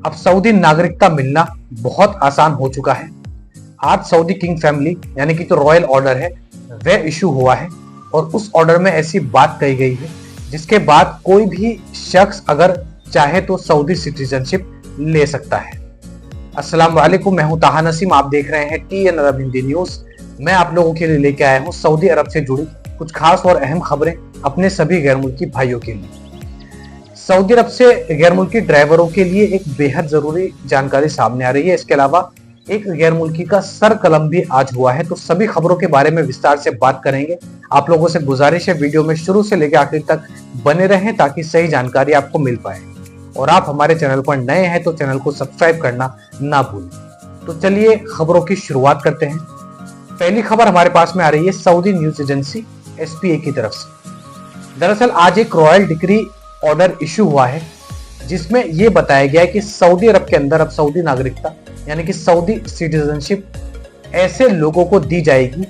अब सऊदी नागरिकता मिलना बहुत आसान हो चुका है। आज सऊदी किंग फैमिली यानी कि जो रॉयल ऑर्डर है वह इशू हुआ है और उस ऑर्डर में ऐसी बात कही गई है जिसके बाद कोई भी शख्स अगर चाहे तो सऊदी सिटीजनशिप ले सकता है। अस्सलाम वालेकुम, मैं हूं ताहा नसीम, आप देख रहे हैं TN अरब हिंदी न्यूज। मैं आप लोगों के लिए लेके आया हूं सऊदी अरब से जुड़ी कुछ खास और अहम खबरें अपने सभी गैर मुल्की भाइयों के लिए। सऊदी अरब से गैर मुल्की ड्राइवरों के लिए एक बेहद जरूरी जानकारी सामने आ रही है। इसके अलावा एक गैर मुल्की का सर कलम भी आज हुआ है, तो सभी खबरों के बारे में विस्तार से बात करेंगे। आप लोगों से गुजारिश है वीडियो में शुरू से लेकर आखिर तक बने रहें ताकि सही जानकारी आपको मिल पाए। और आप हमारे चैनल पर नए हैं तो चैनल को सब्सक्राइब करना ना भूलें। तो चलिए खबरों की शुरुआत करते हैं। पहली खबर हमारे पास में आ रही है सऊदी न्यूज एजेंसी SPA की तरफ से। दरअसल आज एक रॉयल डिक्री ऑर्डर इशू हुआ है जिसमें यह बताया गया है कि सऊदी अरब के अंदर अब सऊदी नागरिकता यानी कि सऊदी सिटीजनशिप ऐसे लोगों को दी जाएगी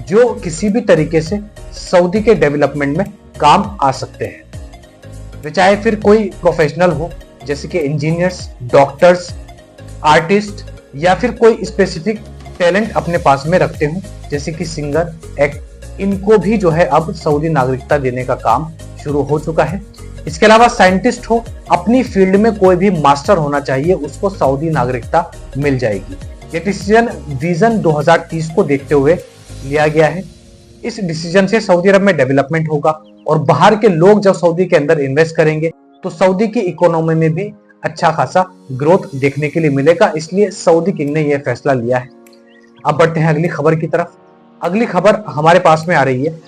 जो किसी भी तरीके से सऊदी के डेवलपमेंट में काम आ सकते हैं। वे चाहे फिर कोई प्रोफेशनल हो जैसे कि इंजीनियर्स, डॉक्टर्स, आर्टिस्ट या फिर कोई स्पेसिफिक टैलेंट अपने पास में रखते हो जैसे कि सिंगर, एक्ट, इनको भी जो है अब सऊदी नागरिकता देने का काम शुरू हो चुका है। इसके अलावा साइंटिस्ट हो, अपनी फील्ड में कोई भी मास्टर होना चाहिए, उसको सऊदी नागरिकता मिल जाएगी। ये डिसीजन विजन 2030 को देखते हुए लिया गया है। इस डिसीजन से सऊदी अरब में डेवलपमेंट होगा और बाहर के लोग जब सऊदी के अंदर इन्वेस्ट करेंगे तो सऊदी की इकोनॉमी में भी अच्छा खासा ग्रोथ देखने के लिए मिलेगा। इसलिए सऊदी किंग ने यह फैसला लिया है। अब बढ़ते हैं अगली खबर की तरफ। अगली खबर हमारे पास में आ रही है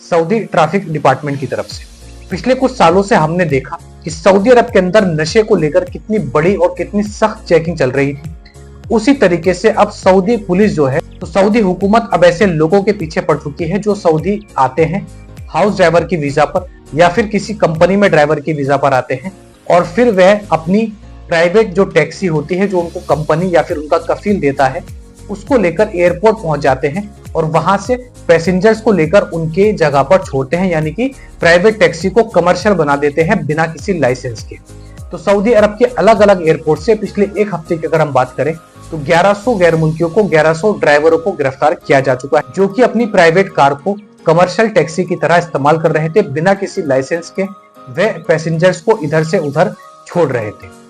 सऊदी ट्रैफिक डिपार्टमेंट की तरफ से। पिछले कुछ सालों से हमने देखा कि सऊदी अरब के अंदर नशे को लेकर कितनी बड़ी और कितनी सख्त चेकिंग चल रही थी। उसी तरीके से अब सऊदी पुलिस जो है तो सऊदी हुकूमत अब ऐसे लोगों के पीछे पड़ चुकी है जो सऊदी आते हैं हाउस ड्राइवर की वीजा पर या फिर किसी कंपनी में ड्राइवर की वीजा पर आते हैं और फिर वह अपनी प्राइवेट जो टैक्सी होती है जो उनको कंपनी या फिर उनका कफील देता है उसको लेकर एयरपोर्ट पहुंच जाते हैं और वहां से पैसेंजर्स को लेकर उनके जगह पर छोड़ते हैं, यानी कि प्राइवेट टैक्सी को कमर्शियल बना देते हैं बिना किसी लाइसेंस के। तो सऊदी अरब के अलग अलग एयरपोर्ट से पिछले एक हफ्ते की अगर हम बात करें तो 1100 गैर मुल्कियों को 1100 ड्राइवरों को गिरफ्तार किया जा चुका है जो कि अपनी प्राइवेट कार को कमर्शियल टैक्सी की तरह इस्तेमाल कर रहे थे बिना किसी लाइसेंस के। वे पैसेंजर्स को इधर से उधर छोड़ रहे थे।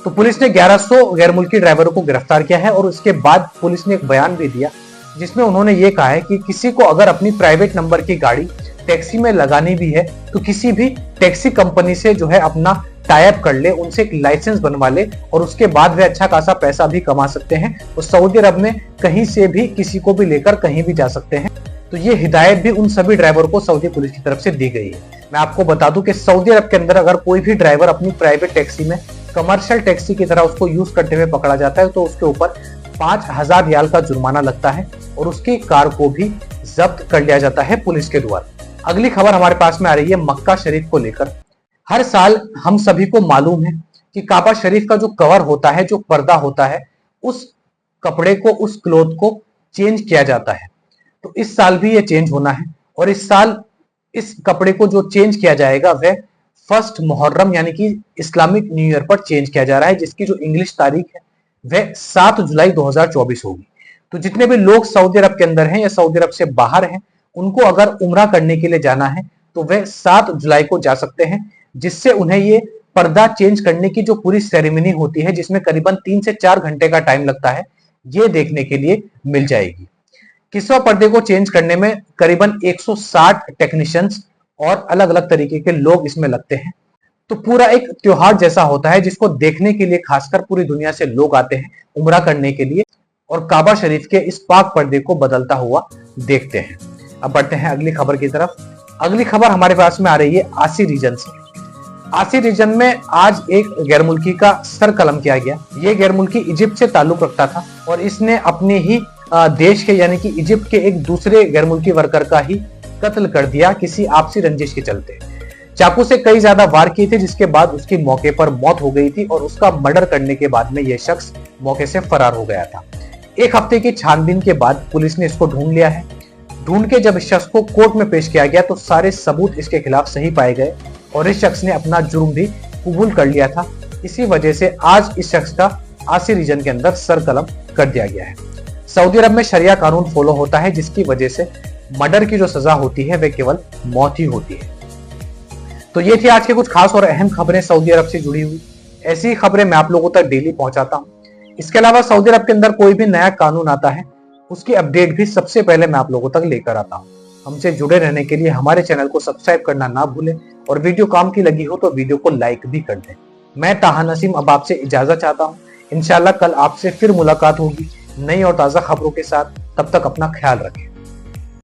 तो पुलिस ने 1100 गैर मुल्की ड्राइवरों को गिरफ्तार किया है और उसके बाद पुलिस ने एक बयान भी दिया जिसमें उन्होंने ये कहा है कि किसी को अगर अपनी प्राइवेट नंबर की गाड़ी टैक्सी में लगानी भी है तो किसी भी टैक्सी कंपनी से जो है अपना टाई अप कर ले, उनसे एक लाइसेंस बनवा ले और उसके बाद वे अच्छा खासा पैसा भी कमा सकते हैं और सऊदी अरब में कहीं से भी किसी को भी लेकर कहीं भी जा सकते हैं। तो ये हिदायत भी उन सभी ड्राइवरों को सऊदी पुलिस की तरफ से दी गई है। मैं आपको बता दूं कि सऊदी अरब के अंदर अगर कोई भी ड्राइवर अपनी प्राइवेट टैक्सी में कमर्शियल टैक्सी की तरह उसको यूज करते हुए पकड़ा जाता है तो उसके ऊपर 5000 रियाल का जुर्माना लगता है और उसकी कार को भी जब्त कर लिया जाता है पुलिस के द्वारा। अगली खबर हमारे पास में आ रही है मक्का शरीफ को लेकर। हर साल हम सभी को मालूम है कि काबा शरीफ का जो कवर होता है, जो पर्दा होता है, उस कपड़े को, उस क्लोथ को चेंज किया जाता है। तो इस साल भी ये चेंज होना है और इस साल इस कपड़े को जो चेंज किया जाएगा वह 1 मुहर्रम यानी कि इस्लामिक न्यू ईयर पर चेंज किया जा रहा है जिसकी जो इंग्लिश तारीख है वह 7 जुलाई 2024 होगी। तो जितने भी लोग सऊदी अरब के अंदर हैं या सऊदी अरब से बाहर हैं उनको अगर उम्रा करने के लिए जाना है तो वह 7 जुलाई को जा सकते हैं, जिससे उन्हें ये पर्दा चेंज करने की जो पूरी सेरेमनी होती है जिसमें करीबन 3 से 4 घंटे का टाइम लगता है ये देखने के लिए मिल जाएगी। किस्वा पर्दे को चेंज करने में करीबन 160 टेक्नीशियंस और अलग अलग तरीके के लोग इसमें लगते हैं। तो पूरा एक त्योहार जैसा होता है जिसको देखने के लिए खासकर पूरी दुनिया से लोग आते हैं उम्रा करने के लिए और काबा शरीफ के इस पाक पर्दे को बदलता हुआ देखते हैं। अब बढ़ते हैं अगली खबर की तरफ। अगली खबर हमारे पास में आ रही है आसी रीजन से। आसी रीजन में आज एक गैर मुल्की का सर कलम किया गया। ये गैर मुल्की इजिप्ट से ताल्लुक रखता था और इसने अपने ही देश के यानी कि इजिप्ट के एक दूसरे गैर मुल्की वर्कर का ही कत्ल कर दिया किसी आपसी रंजिश के चलते। चाकू से कई ज्यादा वार किए थे जिसके बाद उसकी मौके पर मौत हो गई थी और उसका मर्डर करने के बाद में यह शख्स मौके से फरार हो गया था। एक हफ्ते की छानबीन के बाद पुलिस ने इसको ढूंढ लिया है। ढूंढ के जब इस शख्स को कोर्ट में पेश किया गया तो सारे सबूत इसके खिलाफ सही पाए गए और इस शख्स ने अपना जुर्म भी कबूल कर लिया था इसी वजह से आज इस शख्स का आसी रीजन के अंदर सर कलम कर दिया गया है। सऊदी अरब में शरिया कानून फॉलो होता है, जिसकी वजह से मर्डर की जो सजा होती है वह केवल मौत ही होती है। तो ये थी आज के कुछ खास और अहम खबरें सऊदी अरब से जुड़ी हुई। ऐसी खबरें मैं आप लोगों तक डेली पहुंचाता हूं। इसके अलावा सऊदी अरब के अंदर कोई भी नया कानून आता है उसकी अपडेट भी सबसे पहले मैं आप लोगों तक लेकर आता हूं। हमसे जुड़े रहने के लिए हमारे चैनल को सब्सक्राइब करना ना भूलें और वीडियो काम की लगी हो तो वीडियो को लाइक भी कर दें। मैं ताहा नसीम अब आपसे इजाजत चाहता हूं। इंशाल्लाह कल आपसे फिर मुलाकात होगी नई और ताजा खबरों के साथ। तब तक अपना ख्याल रखें।